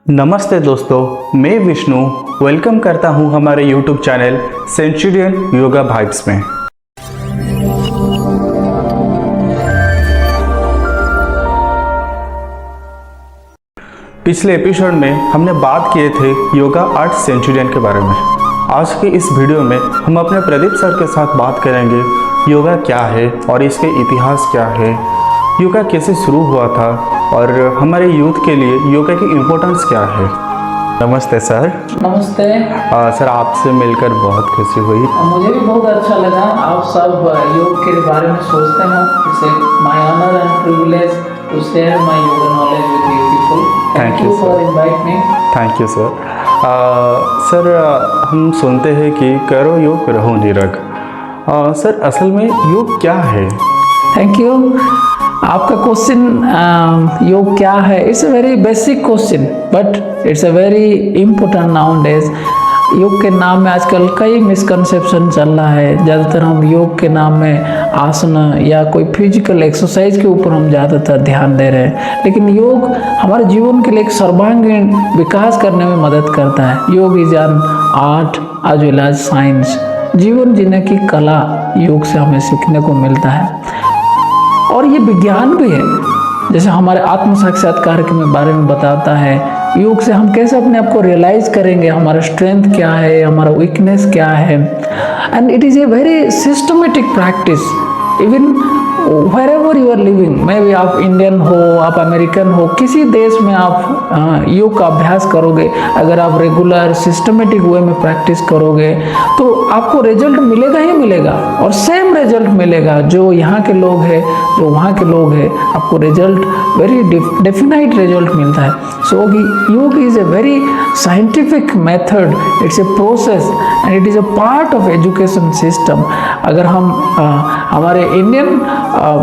नमस्ते दोस्तों, मैं विष्णु वेलकम करता हूं हमारे YouTube channel Centurion yoga vibes में। पिछले एपिसोड में हमने बात किए थे योगा आर्ट सेंचुरियन के बारे में। आज के इस वीडियो में हम अपने प्रदीप सर के साथ बात करेंगे योगा क्या है और इसके इतिहास क्या है, योगा कैसे शुरू हुआ था और हमारे यूथ के लिए योगा की इम्पोर्टेंस क्या है। नमस्ते सर। नमस्ते सर, आपसे मिलकर बहुत खुशी हुई। मुझे भी बहुत अच्छा लगा। आप सब योग के बारे में सोचते हैं। It's my honour and privilege to share my yoga knowledge with you people. Thank you for invite me. Thank you sir. Sir, हम सुनते हैं कि करो योग रहो निरोग। सर, असल में योग क्या है? Thank you. आपका क्वेश्चन योग क्या है, it's a very basic question but it's a very important now days. योग के नाम में आजकल कई मिसकंसेप्शन चल रहा है। ज़्यादातर हम योग के नाम में आसन या कोई फिजिकल एक्सरसाइज के ऊपर हम ज़्यादातर ध्यान दे रहे हैं, लेकिन योग हमारे जीवन के लिए एक सर्वांगीण विकास करने में मदद करता है। Yoga is an art as well as science. जीवन जीने की कला योग से हमें सीखने को मिलता है और ये विज्ञान भी है। जैसे हमारे आत्म साक्षात्कार के बारे में बताता है, योग से हम कैसे अपने आप को रियलाइज करेंगे, हमारा स्ट्रेंथ क्या है, हमारा वीकनेस क्या है। And it is a very systematic practice. Even wherever you are living, may be आप इंडियन हो, आप अमेरिकन हो, किसी देश में आप योग का अभ्यास करोगे, अगर आप रेगुलर सिस्टमेटिक वे में प्रैक्टिस करोगे तो आपको रिजल्ट मिलेगा ही मिलेगा और सेम रिजल्ट मिलेगा जो यहाँ के लोग हैं, जो वहाँ के लोग हैं। आपको रिजल्ट वेरी डेफिनाइट रिजल्ट मिलता है। सो योग is a very scientific method, it's a process and it is a part of education system. अगर हम हमारे इंडियन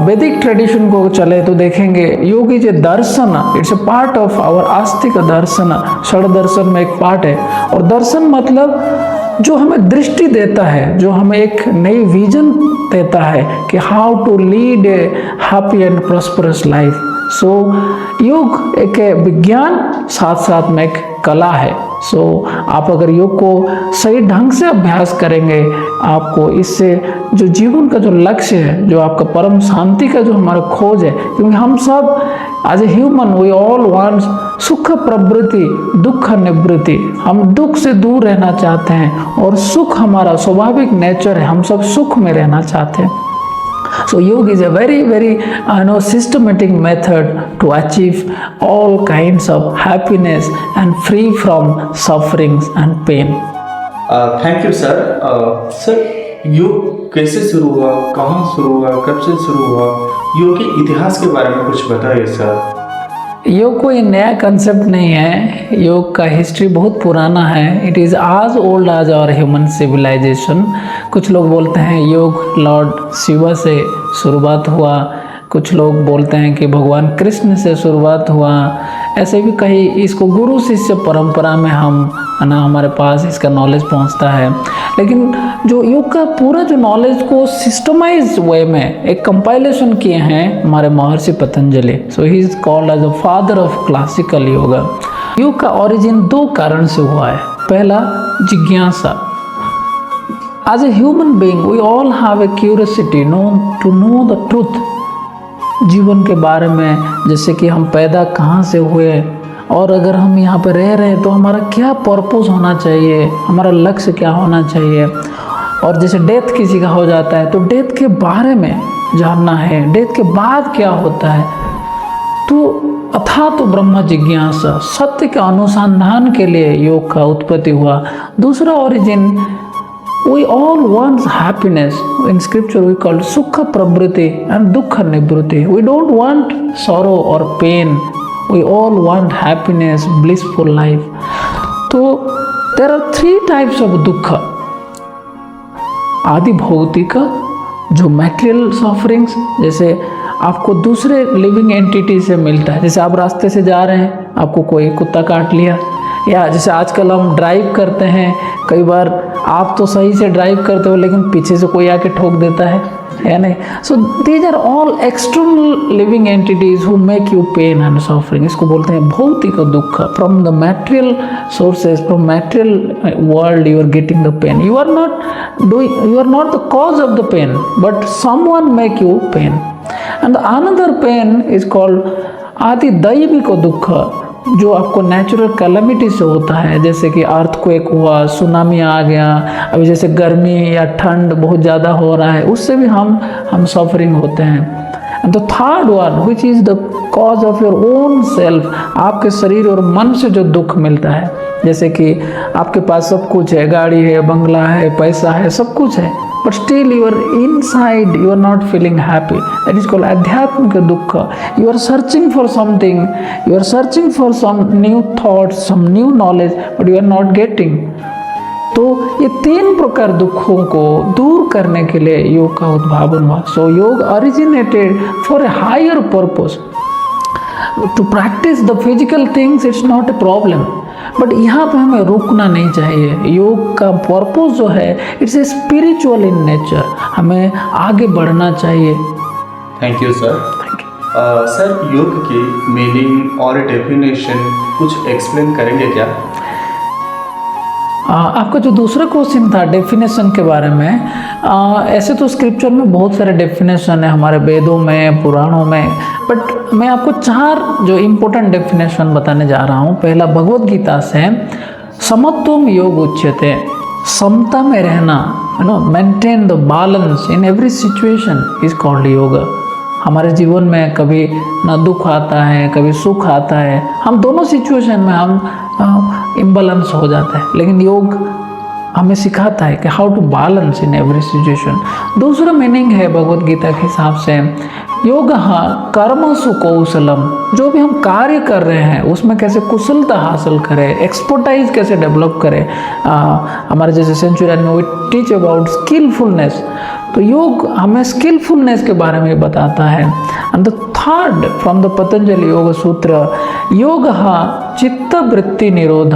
वैदिक ट्रेडिशन को चले तो देखेंगे yoga is a darshan, it's a part of our astik darshan. षड दर्शन में एक पार्ट है और दर्शन मतलब जो हमें दृष्टि देता है, जो हमें एक नई विजन देता है कि how to lead a happy and prosperous life. So योग एक विज्ञान साथ साथ में एक कला है। सो आप अगर योग को सही ढंग से अभ्यास करेंगे, आपको इससे जो जीवन का जो लक्ष्य है, जो आपका परम शांति का जो हमारा खोज है, क्योंकि हम सब as a human we all want sukh pravritti दुख निवृत्ति। हम दुख से दूर रहना चाहते हैं और सुख हमारा स्वाभाविक नेचर है, हम सब सुख में रहना चाहते हैं। So yoga is a very systematic method to achieve all kinds of happiness and free from sufferings and pain. Thank you sir. Sir, योग कैसे शुरू हुआ, कहाँ शुरू हुआ, कब से शुरू हुआ, योग के इतिहास के बारे में कुछ बताइए सर। योग कोई नया कंसेप्ट नहीं है। योग का हिस्ट्री बहुत पुराना है। It is as old as our human civilisation. कुछ लोग बोलते हैं योग लॉर्ड शिवा से शुरुआत हुआ, कुछ लोग बोलते हैं कि भगवान कृष्ण से शुरुआत हुआ। ऐसे भी कई इसको गुरु शिष्य परंपरा में हमारे पास इसका नॉलेज पहुंचता है। लेकिन जो योग का पूरा जो नॉलेज को सिस्टमाइज वे में एक कंपाइलेशन किए हैं हमारे Maharishi Patanjali. So he is called as a father of classical yoga. योग का ओरिजिन दो कारण से हुआ है। पहला, जिज्ञासा। As a human being we all have a curiosity to know the truth. जीवन के बारे में, जैसे कि हम पैदा कहाँ से हुए और अगर हम यहाँ पर रह रहे हैं तो हमारा क्या पर्पस होना चाहिए, हमारा लक्ष्य क्या होना चाहिए। और जैसे डेथ किसी का हो जाता है तो डेथ के बारे में जानना है, डेथ के बाद क्या होता है। तो अथा तो ब्रह्म जिज्ञासा, सत्य के अनुसंधान के लिए योग का उत्पत्ति हुआ। दूसरा origin, we all want happiness. In scripture we call sukha pravriti and dukha nivruti. We don't want sorrow or pain. We all want happiness, blissful life. So there are three types of dukha. आदि भौतिक, जो material sufferings, जैसे आपको दूसरे living entity से मिलता है। जैसे आप रास्ते से जा रहे हैं, आपको कोई कुत्ता काट लिया, या जैसे आजकल हम ड्राइव करते हैं, कई बार आप तो सही से ड्राइव करते हो लेकिन पीछे से कोई आके ठोक देता है नहीं? So these are all external living entities who make you pain and suffering. इसको बोलते हैं भौतिक दुख। From the material sources, from material world you are getting the pain. You are not the cause of the pain, but someone make you pain. And another pain is called adhi daivik दुख, जो आपको natural calamity से होता है, जैसे कि earthquake हुआ, tsunami आ गया, अभी जैसे गर्मी या ठंड बहुत ज़्यादा हो रहा है, उससे भी हम सफरिंग होते हैं। And the third one which is the cause of your own self, आपके शरीर और मन से जो दुख मिलता है, जैसे कि आपके पास सब कुछ है, गाड़ी है, बंगला है, पैसा है, सब कुछ है, but still you are inside, you are not feeling happy. That is called adhyatmika dukkha. You are searching for something, you are searching for some new thoughts, some new knowledge, but you are not getting. तो ये तीन प्रकार दुखों को दूर करने के लिए योग का उद्भावन हुआ। सो योग originated for a higher purpose. To practice the physical things, it's not a problem. But यहाँ पे हमें रुकना नहीं चाहिए। योग का पर्पस जो है it's a spiritual in nature, हमें आगे बढ़ना चाहिए। Thank you sir. सर, योग की मीनिंग और डेफिनेशन कुछ एक्सप्लेन करेंगे क्या? आपका जो दूसरा क्वेश्चन था डेफिनेशन के बारे में, ऐसे तो स्क्रिप्चर में बहुत सारे डेफिनेशन है हमारे वेदों में, पुराणों में, बट मैं आपको 4 जो इम्पोर्टेंट डेफिनेशन बताने जा रहा हूँ। पहला भगवत गीता से, समत्वम योग उच्यते, समता में रहना, maintain the balance in every situation is called योग। हमारे जीवन में कभी ना दुख आता है, कभी सुख आता है, हम दोनों सिचुएशन में हम इम्बैलेंस हो जाता है, लेकिन योग हमें सिखाता है कि how to balance in every situation. दूसरा मीनिंग है भगवत गीता के हिसाब से, योग कर्मसु कौशलम, जो भी हम कार्य कर रहे हैं उसमें कैसे कुशलता हासिल करें, एक्सपर्टाइज कैसे डेवलप करें। हमारे जैसे सेंचुरियन में वी टीच अबाउट स्किलफुलनेस, तो योग हमें स्किलफुलनेस के बारे में बताता है। And the third from the Patanjali योग सूत्र, योग चित्त वृत्ति निरोध।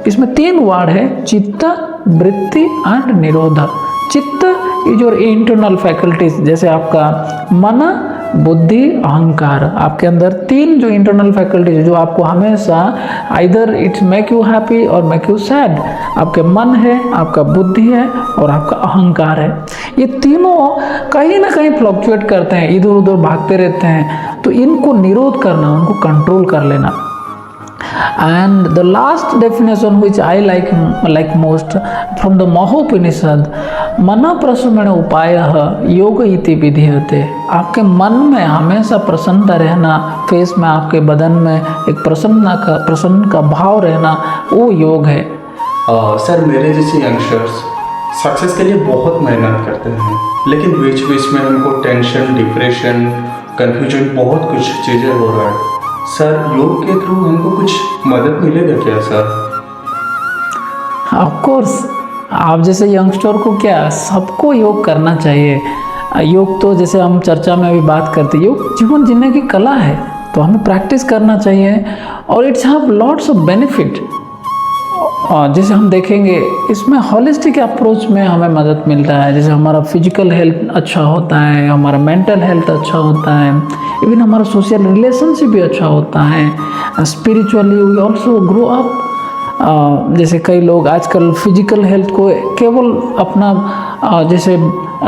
इसमें 3 वर्ड है, चित्त, वृत्ति एंड निरोध। चित्त इज योर इंटरनल फैकल्टीज, जैसे आपका मन, बुद्धि, अहंकार, आपके अंदर 3 जो इंटरनल फैकल्टीज जो आपको हमेशा either it's make you happy और मेक यू सैड। आपके मन है, आपका बुद्धि है और आपका अहंकार है। ये तीनों कहीं ना कहीं फ्लक्चुएट करते हैं, इधर उधर भागते रहते हैं, तो इनको निरोध करना, उनको कंट्रोल कर लेना। And the last definition which I like most from the Mahopinishad, मन प्रशमन उपाय योग इति विधीयते। आपके मन में हमेशा प्रसन्नता रहना, फेस में, आपके बदन में एक प्रसन्न का भाव रहना, वो योग है। सर, मेरे जैसे यंगस्टर्स सक्सेस के लिए बहुत मेहनत करते हैं, लेकिन बीच बीच में उनको टेंशन, डिप्रेशन, कन्फ्यूजन, बहुत कुछ चीज़ें हो रहा है। सर, योग के थ्रू हमको कुछ मदद मिलेगा क्या सर? ऑफ कोर्स, आप जैसे यंगस्टर को क्या, सबको योग करना चाहिए। योग तो जैसे हम चर्चा में अभी बात करते हैं, योग जीवन जीने की कला है, तो हमें प्रैक्टिस करना चाहिए और it's have lots of benefit. जैसे हम देखेंगे इसमें हॉलिस्टिक अप्रोच में हमें मदद मिलता है, जैसे हमारा फिजिकल हेल्थ अच्छा होता है, हमारा मेंटल हेल्थ अच्छा होता है, इवन हमारा सोशल रिलेशनशिप भी अच्छा होता है, spiritually we also grow up. जैसे कई लोग आजकल फिजिकल हेल्थ को केवल अपना जैसे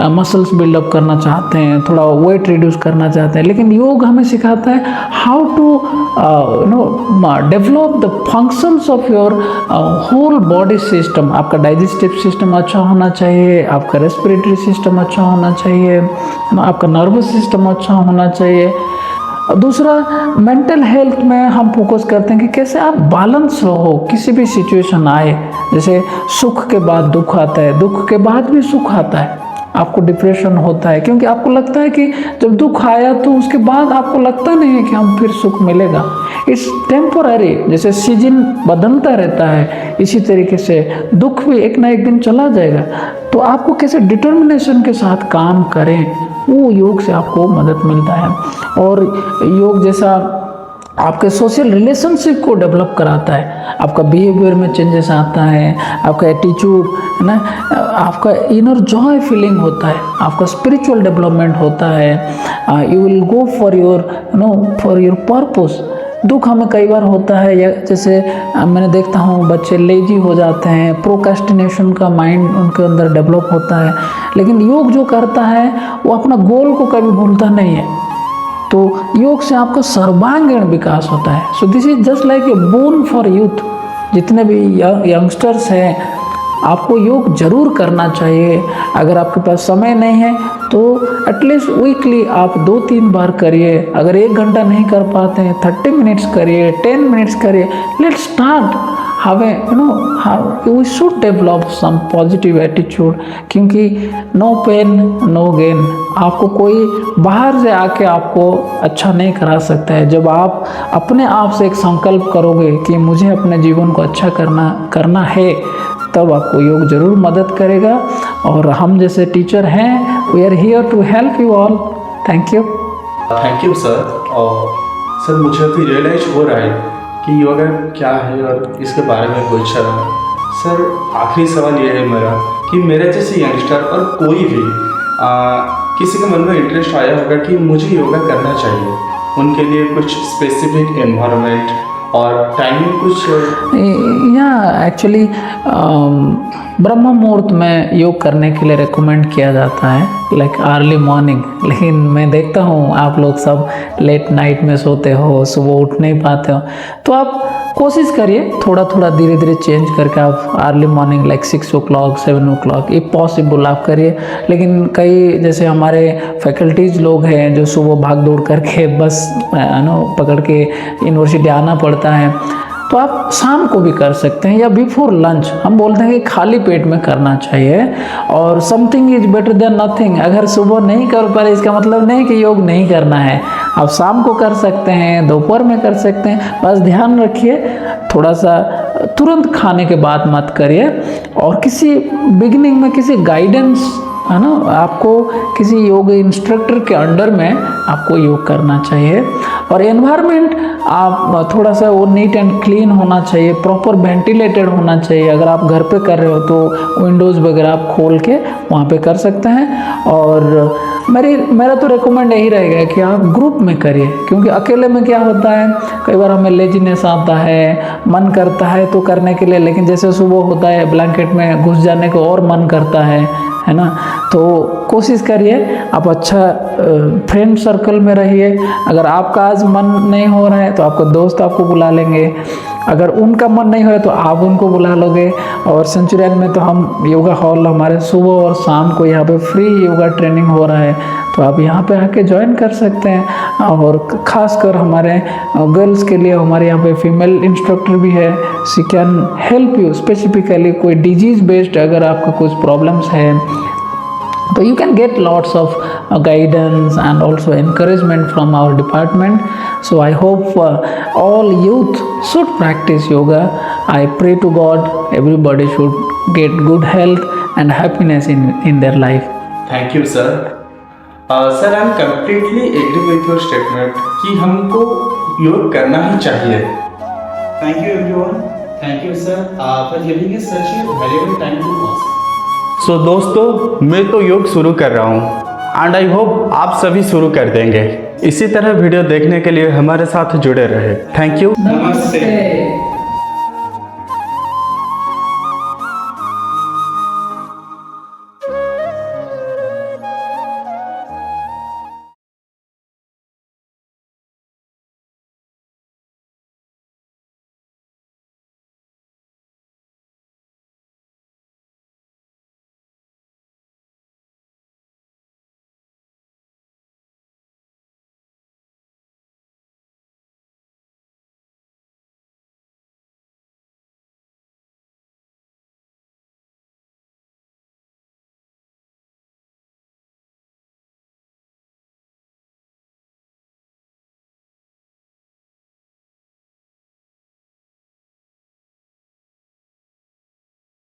मसल्स बिल्डअप करना चाहते हैं, थोड़ा वेट रिड्यूस करना चाहते हैं, लेकिन योग हमें सिखाता है how to develop the functions of your whole body system. आपका डाइजेस्टिव सिस्टम अच्छा होना चाहिए, आपका रेस्पिरेटरी सिस्टम अच्छा होना चाहिए, आपका नर्वस सिस्टम अच्छा होना चाहिए। दूसरा, मेंटल हेल्थ में हम फोकस करते हैं कि कैसे आप बैलेंस रहो, किसी भी सिचुएशन आए, जैसे सुख के बाद दुख आता है, दुख के बाद भी सुख आता है, आपको डिप्रेशन होता है, क्योंकि आपको लगता है कि जब दुख आया तो उसके बाद आपको लगता नहीं है कि हम फिर सुख मिलेगा। इट्स टेम्पोररी, जैसे सीजन बदलता रहता है, इसी तरीके से दुख भी एक ना एक दिन चला जाएगा। तो आपको कैसे डिटर्मिनेशन के साथ काम करें, वो योग से आपको मदद मिलता है। और योग जैसा आपके सोशल रिलेशनशिप को डेवलप कराता है, आपका बिहेवियर में चेंजेस आता है, आपका एटीट्यूड है ना, आपका इनर जॉय फीलिंग होता है, आपका स्पिरिचुअल डेवलपमेंट होता है। You will go for your for your purpose. दुख हमें कई बार होता है, या जैसे मैंने देखता हूँ बच्चे लेजी हो जाते हैं, प्रोक्रेस्टिनेशन का माइंड उनके अंदर डेवलप होता है, लेकिन योग जो करता है वो अपना गोल को कभी भूलता नहीं है। तो योग से आपका सर्वांगीण विकास होता है। So this is just like a bone for youth. जितने भी यंगस्टर्स हैं, आपको योग जरूर करना चाहिए। अगर आपके पास समय नहीं है तो एटलीस्ट वीकली आप 2-3 बार करिए। अगर 1 घंटा नहीं कर पाते हैं, 30 मिनट्स करिए, 10 मिनट्स करिए। Let's start we should develop some positive attitude, क्योंकि नो पेन नो गेन। आपको कोई बाहर से आके आपको अच्छा नहीं करा सकता है। जब आप अपने आप से एक संकल्प करोगे कि मुझे अपने जीवन को अच्छा करना है, तब आपको योग जरूर मदद करेगा। और हम जैसे टीचर हैं, we are here to help you all. Thank you sir. और सर मुझे अभी रियलाइज हो रहा है कि योगा क्या है और इसके बारे में कुछ सर आखिरी सवाल ये है मेरा कि मेरे जैसे यंगस्टर और कोई भी किसी के मन में इंटरेस्ट आया होगा कि मुझे योगा करना चाहिए, उनके लिए कुछ स्पेसिफिक एनवायरनमेंट और टाइमिंग कुछ या एक्चुअली ब्रह्म मुहूर्त में योग करने के लिए रिकमेंड किया जाता है, लाइक अर्ली मॉर्निंग। लेकिन मैं देखता हूँ आप लोग सब लेट नाइट में सोते हो, सुबह उठ नहीं पाते हो, तो आप कोशिश करिए थोड़ा थोड़ा धीरे धीरे चेंज करके आप early morning like 6 o'clock 7 o'clock if possible आप करिए। लेकिन कई जैसे हमारे फैकल्टीज लोग हैं जो सुबह भाग दौड़ करके बस पकड़ के यूनिवर्सिटी आना पड़ता है, तो आप शाम को भी कर सकते हैं या बिफोर लंच। हम बोलते हैं कि खाली पेट में करना चाहिए, और something is better than nothing. अगर सुबह नहीं कर पा रहे इसका मतलब नहीं कि योग नहीं करना है, आप शाम को कर सकते हैं, दोपहर में कर सकते हैं। बस ध्यान रखिए थोड़ा सा तुरंत खाने के बाद मत करिए, और किसी बिगिनिंग में किसी गाइडेंस है ना, आपको किसी योग इंस्ट्रक्टर के अंडर में आपको योग करना चाहिए। और एनवायरनमेंट आप थोड़ा सा वो नीट एंड क्लीन होना चाहिए, प्रॉपर वेंटिलेटेड होना चाहिए। अगर आप घर पे कर रहे हो तो विंडोज़ वगैरह आप खोल के वहाँ पे कर सकते हैं। और मेरा तो रिकमेंड यही रहेगा कि आप ग्रुप में करिए, क्योंकि अकेले में क्या होता है, कई बार हमें लेजीनेस आता है, मन करता है तो करने के लिए, लेकिन जैसे सुबह होता है ब्लैंकेट में घुस जाने को और मन करता है ना। तो कोशिश करिए आप अच्छा फ्रेंड सर्कल में रहिए। अगर आपका आज मन नहीं हो रहा है तो आपका दोस्त आपको बुला लेंगे, अगर उनका मन नहीं हो रहा है तो आप उनको बुला लोगे। और सेंचुरियन में तो हम योगा हॉल हमारे सुबह और शाम को यहाँ पे फ्री योगा ट्रेनिंग हो रहा है, तो आप यहाँ पे आके ज्वाइन कर सकते हैं। और ख़ासकर हमारे गर्ल्स के लिए हमारे यहाँ पे फीमेल इंस्ट्रक्टर भी है, she can help you specifically. कोई डिजीज़ बेस्ड अगर आपका कुछ प्रॉब्लम्स है तो you can get lots of guidance and also encouragement from our department. So I hope all youth should practice yoga. I pray to God everybody should get good health and happiness in their life. Thank you sir. Sir, I am completely agree with your statement कि हमको योग करना ही चाहिए. Thank you everyone. Thank you sir for giving us such a valuable time to us. सो दोस्तों, मैं तो योग शुरू कर रहा हूँ एंड आई होप आप सभी शुरू कर देंगे। इसी तरह वीडियो देखने के लिए हमारे साथ जुड़े रहे। Thank you. Namaste.